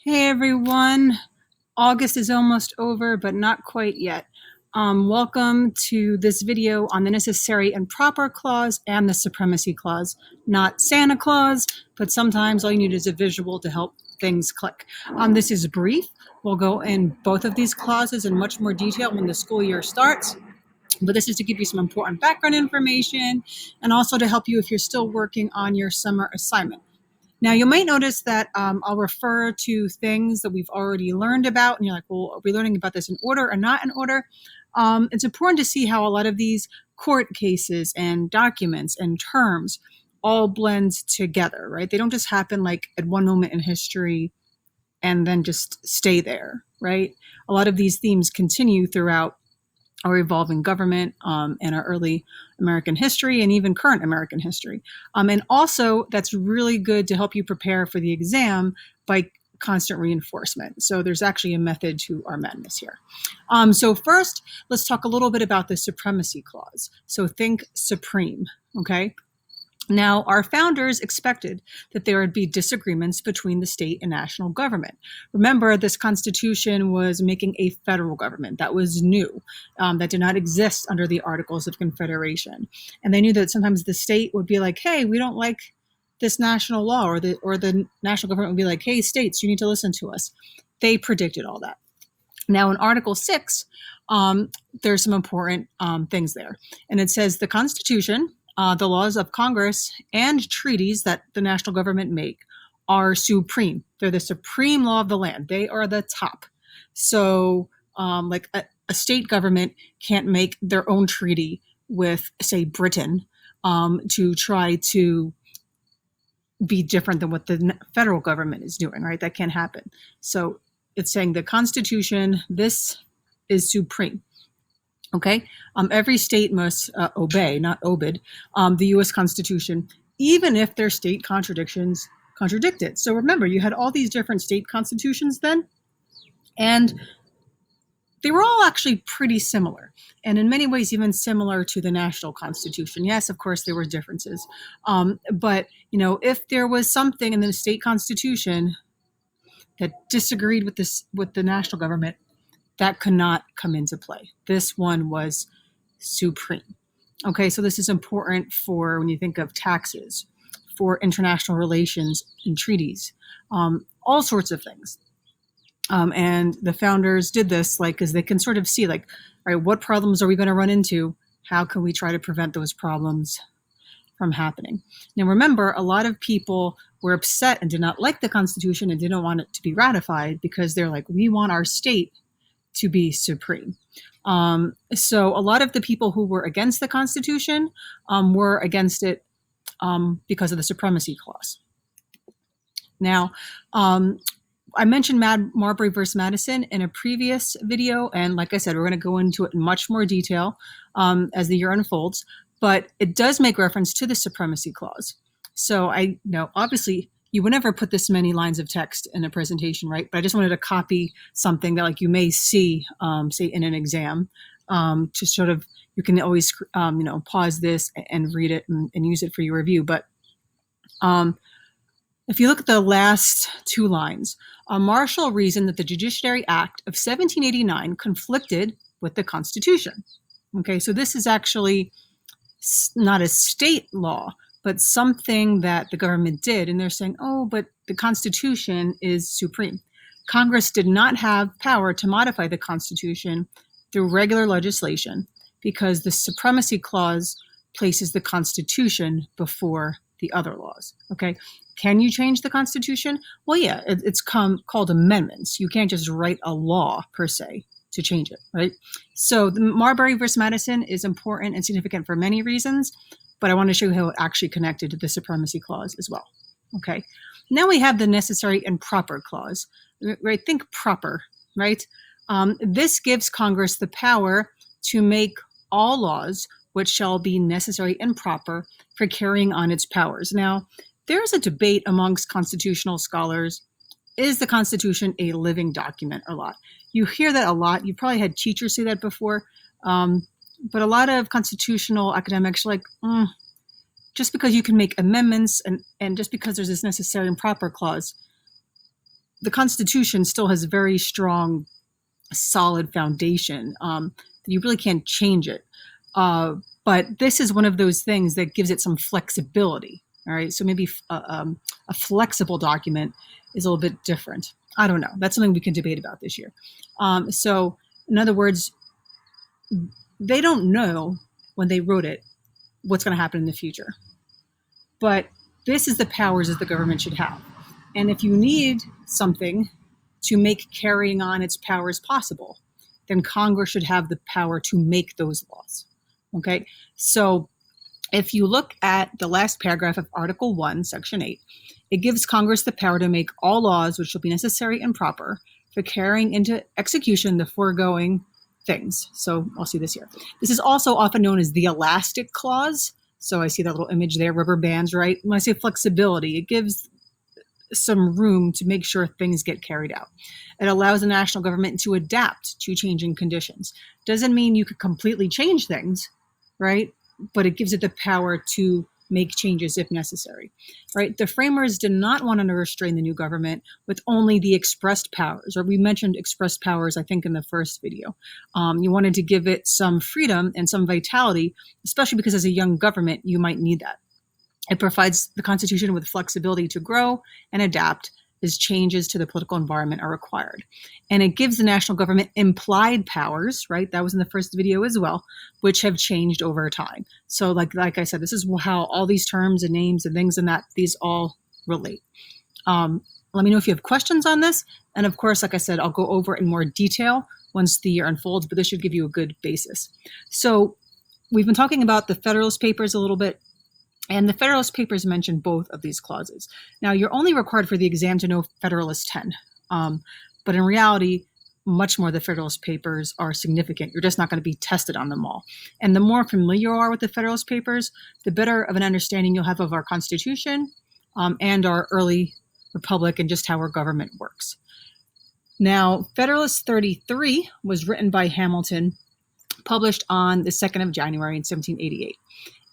Hey everyone, August is almost over, but not quite yet. Welcome to this video on the Necessary and Proper Clause and the Supremacy Clause. Not Santa Claus, but sometimes all you need is a visual to help things click. This is brief. We'll go in both of these clauses in much more detail when the school year starts. But this is to give you some important background information and also to help you if you're still working on your summer assignment. Now, you might notice that I'll refer to things that we've already learned about, and you're like, well, are we learning about this in order or not in order? It's important to see how a lot of these court cases and documents and terms all blend together, right? They don't just happen like at one moment in history and then just stay there, right? A lot of these themes continue throughout our evolving government and our early American history and even current American history. And also, that's really good to help you prepare for the exam by constant reinforcement. So there's actually a method to our madness here. So first, let's talk a little bit about the Supremacy Clause. So think supreme, okay? Now, our founders expected that there would be disagreements between the state and national government. Remember, this Constitution was making a federal government. That was new. That did not exist under the Articles of Confederation. And they knew that sometimes the state would be like, hey, we don't like this national law, or the national government would be like, hey, states, you need to listen to us. They predicted all that. Now, in Article 6, there's some important things there. And it says the Constitution, the laws of Congress, and treaties that the national government make are supreme. They're the supreme law of the land. They are the top. So like a state government can't make their own treaty with, say, Britain to try to be different than what the federal government is doing, right? That can't happen. So it's saying the Constitution, this is supreme. Okay, every state must obey, not obid, the U.S. Constitution, even if their state contradictions contradict it. So remember, you had all these different state constitutions then, and they were all actually pretty similar, and in many ways even similar to the national Constitution. Yes, of course, there were differences, but you know, if there was something in the state constitution that disagreed with the national government, that could not come into play. This one was supreme. Okay, so this is important for when you think of taxes, for international relations and treaties, all sorts of things. And the founders did this because they can sort of see all right, what problems are we going to run into? How can we try to prevent those problems from happening? Now, remember, a lot of people were upset and did not like the Constitution and didn't want it to be ratified because they're like, we want our state to be supreme. So a lot of the people who were against the Constitution were against it because of the Supremacy Clause. Now, I mentioned Marbury versus Madison in a previous video, and like I said, we're going to go into it in much more detail as the year unfolds, but it does make reference to the Supremacy Clause. So I know, obviously, you would never put this many lines of text in a presentation, right? But I just wanted to copy something that you may see, say, in an exam, to sort of, you can always, pause this and read it and use it for your review. But if you look at the last two lines, Marshall reasoned that the Judiciary Act of 1789 conflicted with the Constitution. Okay, so this is actually not a state law, but something that the government did. And they're saying, oh, but the Constitution is supreme. Congress did not have power to modify the Constitution through regular legislation because the Supremacy Clause places the Constitution before the other laws. Okay, can you change the Constitution? Well, yeah, it's called amendments. You can't just write a law per se to change it, right? So the Marbury versus Madison is important and significant for many reasons, but I want to show you how it actually connected to the Supremacy Clause as well. Okay, now we have the Necessary and Proper Clause, right? Think proper, right? This gives Congress the power to make all laws which shall be necessary and proper for carrying on its powers. Now, there's a debate amongst constitutional scholars. Is the Constitution a living document or not? You hear that a lot. You probably had teachers say that before. But a lot of constitutional academics are like, just because you can make amendments and just because there's this necessary and proper clause the Constitution still has very strong, solid foundation. You really can't change it. But this is one of those things that gives it some flexibility. All right, so maybe a flexible document is a little bit different. I don't know. That's something we can debate about this year. So in other words, they don't know when they wrote it what's going to happen in the future. But this is the powers that the government should have. And if you need something to make carrying on its powers possible, then Congress should have the power to make those laws. Okay, so if you look at the last paragraph of Article 1, Section 8, it gives Congress the power to make all laws which shall be necessary and proper for carrying into execution the foregoing things. So I'll see this here. This is also often known as the elastic clause. So I see that little image there, rubber bands, right? When I say flexibility, it gives some room to make sure things get carried out. It allows the national government to adapt to changing conditions. Doesn't mean you could completely change things, right? But it gives it the power to make changes if necessary, right? The framers did not want to restrain the new government with only the expressed powers, or we mentioned expressed powers, I think, in the first video. You wanted to give it some freedom and some vitality, especially because as a young government, you might need that. It provides the Constitution with flexibility to grow and adapt as changes to the political environment are required. And it gives the national government implied powers, right? That was in the first video as well, which have changed over time. So like I said, this is how all these terms and names and things and that, these all relate. Let me know if you have questions on this. And of course, like I said, I'll go over it in more detail once the year unfolds, but this should give you a good basis. So we've been talking about the Federalist Papers a little bit. And the Federalist Papers mention both of these clauses. Now, you're only required for the exam to know Federalist 10, but in reality, much more of the Federalist Papers are significant. You're just not going to be tested on them all. And the more familiar you are with the Federalist Papers, the better of an understanding you'll have of our Constitution and our early republic and just how our government works. Now, Federalist 33 was written by Hamilton, published on the 2nd of January in 1788.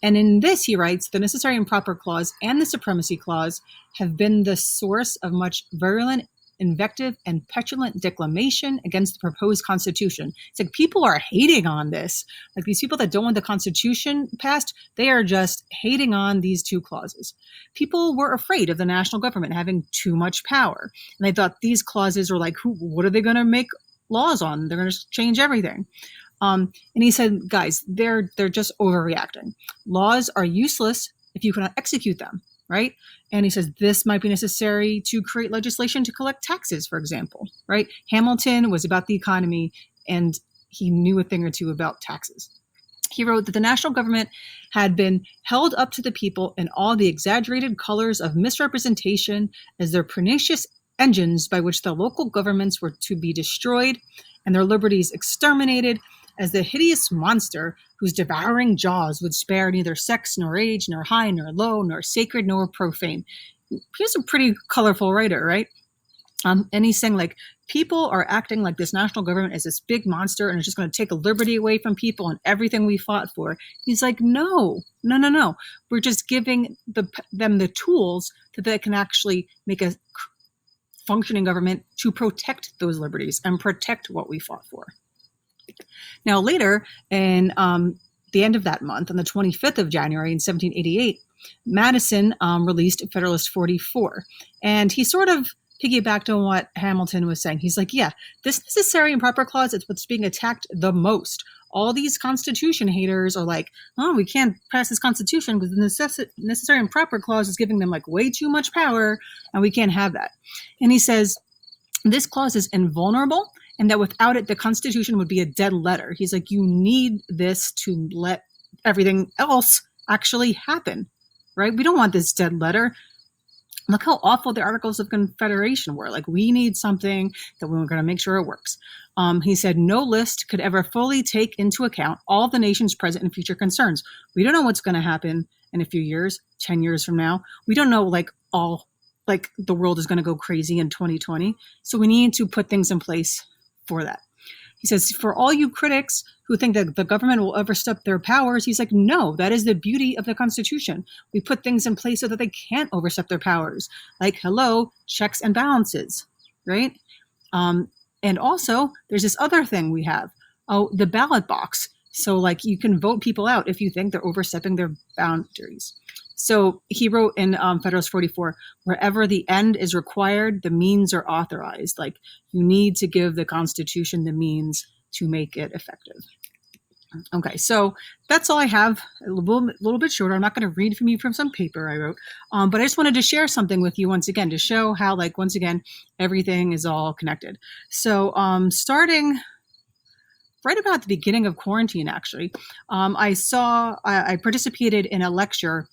And in this, he writes, the necessary and proper clause and the supremacy clause have been the source of much virulent invective and petulant declamation against the proposed Constitution. It's like people are hating on this. Like these people that don't want the Constitution passed, they are just hating on these two clauses. People were afraid of the national government having too much power. And they thought these clauses were like, what are they going to make laws on? They're going to change everything. And he said, guys, they're just overreacting. Laws are useless if you cannot execute them, right? And he says this might be necessary to create legislation to collect taxes, for example, right? Hamilton was about the economy and he knew a thing or two about taxes. He wrote that the national government had been held up to the people in all the exaggerated colors of misrepresentation as their pernicious engines by which the local governments were to be destroyed and their liberties exterminated, as the hideous monster whose devouring jaws would spare neither sex nor age, nor high nor low, nor sacred nor profane. He's a pretty colorful writer, right? And he's saying like people are acting like this national government is this big monster and it's just going to take a liberty away from people and everything we fought for. He's like, no. We're just giving them the tools that they can actually make a functioning government to protect those liberties and protect what we fought for. Now later, in the end of that month, on the 25th of January in 1788, Madison released Federalist 44. And he sort of piggybacked on what Hamilton was saying. He's like, yeah, this necessary and proper clause is what's being attacked the most. All these Constitution haters are like, oh, we can't pass this Constitution because the necessary and proper clause is giving them like way too much power and we can't have that. And he says, this clause is invulnerable and that without it, the Constitution would be a dead letter. He's like, you need this to let everything else actually happen, right? We don't want this dead letter. Look how awful the Articles of Confederation were. Like, we need something that we're going to make sure it works. He said, no list could ever fully take into account all the nation's present and future concerns. We don't know what's going to happen in a few years, 10 years from now. We don't know, the world is going to go crazy in 2020. So we need to put things in place for that. He says, for all you critics who think that the government will overstep their powers, he's like, no, that is the beauty of the Constitution. We put things in place so that they can't overstep their powers. Like, hello, checks and balances, right? And also, there's this other thing we have. Oh, the ballot box. So like you can vote people out if you think they're overstepping their boundaries. So he wrote in Federalist 44, wherever the end is required, the means are authorized. Like you need to give the Constitution the means to make it effective. Okay, so that's all I have. A little bit shorter. I'm not going to read from you from some paper I wrote, but I just wanted to share something with you once again to show how, like, once again, everything is all connected. So starting right about the beginning of quarantine, actually, I participated in a lecture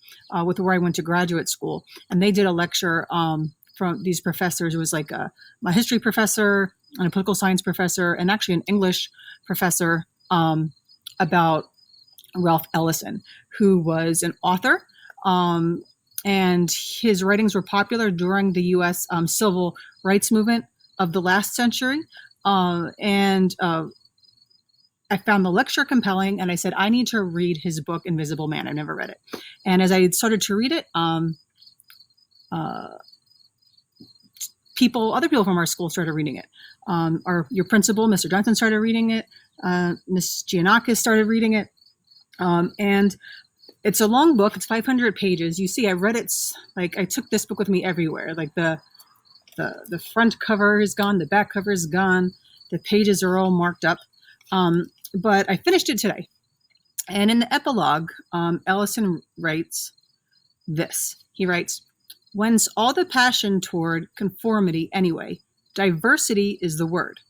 with where I went to graduate school, and they did a lecture from these professors. It was like my history professor and a political science professor and actually an English professor about Ralph Ellison, who was an author, and his writings were popular during the U.S. Civil rights movement of the last century. I found the lecture compelling, and I said, I need to read his book, Invisible Man. I've never read it. And as I started to read it, other people from our school started reading it. Your principal, Mr. Johnson, started reading it. Ms. Giannakis started reading it. And it's a long book. It's 500 pages. You see, I read it, like I took this book with me everywhere. Like the front cover is gone. The back cover is gone. The pages are all marked up. But I finished it today. And in the epilogue, Ellison writes this. He writes, whence all the passion toward conformity anyway, diversity is the word.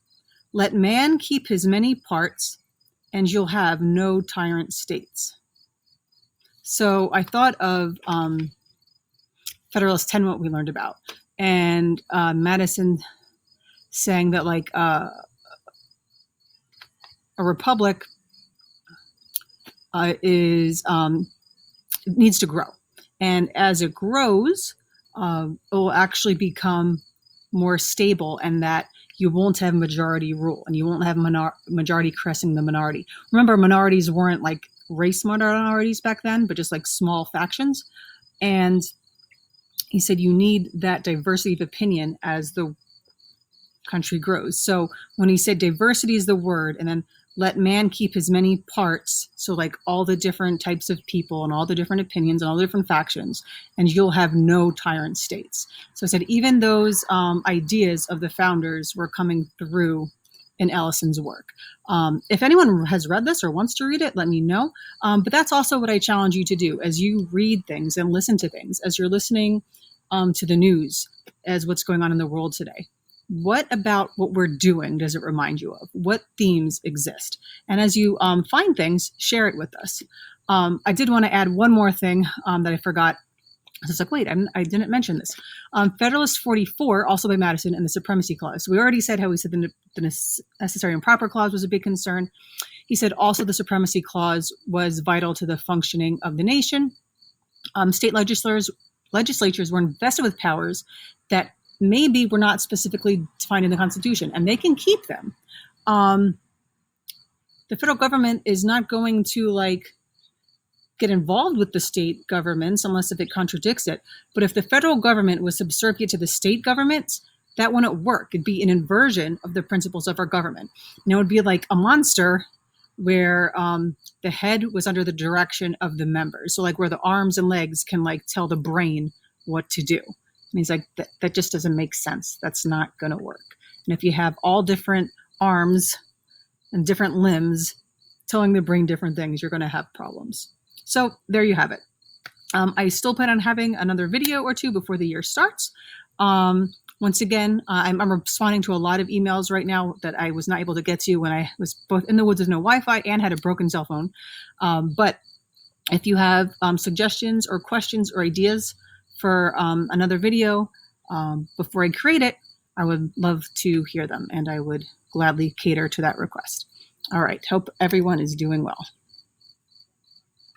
Let man keep his many parts, and you'll have no tyrant states. So I thought of Federalist 10, what we learned about, and Madison saying that like a republic needs to grow, and as it grows, it will actually become more stable, and that you won't have majority rule, and you won't have majority caressing the minority. Remember, minorities weren't like race minorities back then, but just like small factions. And he said you need that diversity of opinion as the country grows. So when he said diversity is the word, and then let man keep his many parts, so like all the different types of people and all the different opinions and all the different factions, and you'll have no tyrant states. So I said even those ideas of the founders were coming through in Ellison's work. If anyone has read this or wants to read it, let me know. But that's also what I challenge you to do as you read things and listen to things, as you're listening to the news, as what's going on in the world today. What about what we're doing does it remind you of? What themes exist? And as you find things, share it with us. I did want to add one more thing that I forgot. I was like, wait, I didn't mention this. Federalist 44, also by Madison, and the Supremacy Clause. So we already said how he said the necessary and proper clause was a big concern. He said also the Supremacy Clause was vital to the functioning of the nation. State legislatures were invested with powers that maybe were not specifically defined in the Constitution, and they can keep them. The federal government is not going to like get involved with the state governments unless if it contradicts it. But if the federal government was subservient to the state governments, that wouldn't work. It'd be an inversion of the principles of our government. And it would be like a monster where the head was under the direction of the members. So like where the arms and legs can like tell the brain what to do. And he's like, that just doesn't make sense. That's not going to work. And if you have all different arms and different limbs telling the brain different things, you're going to have problems. So there you have it. I still plan on having another video or two before the year starts. Once again, I'm responding to a lot of emails right now that I was not able to get to when I was both in the woods with no Wi-Fi and had a broken cell phone. But if you have suggestions or questions or ideas for another video before I create it, I would love to hear them, and I would gladly cater to that request. All right, hope everyone is doing well.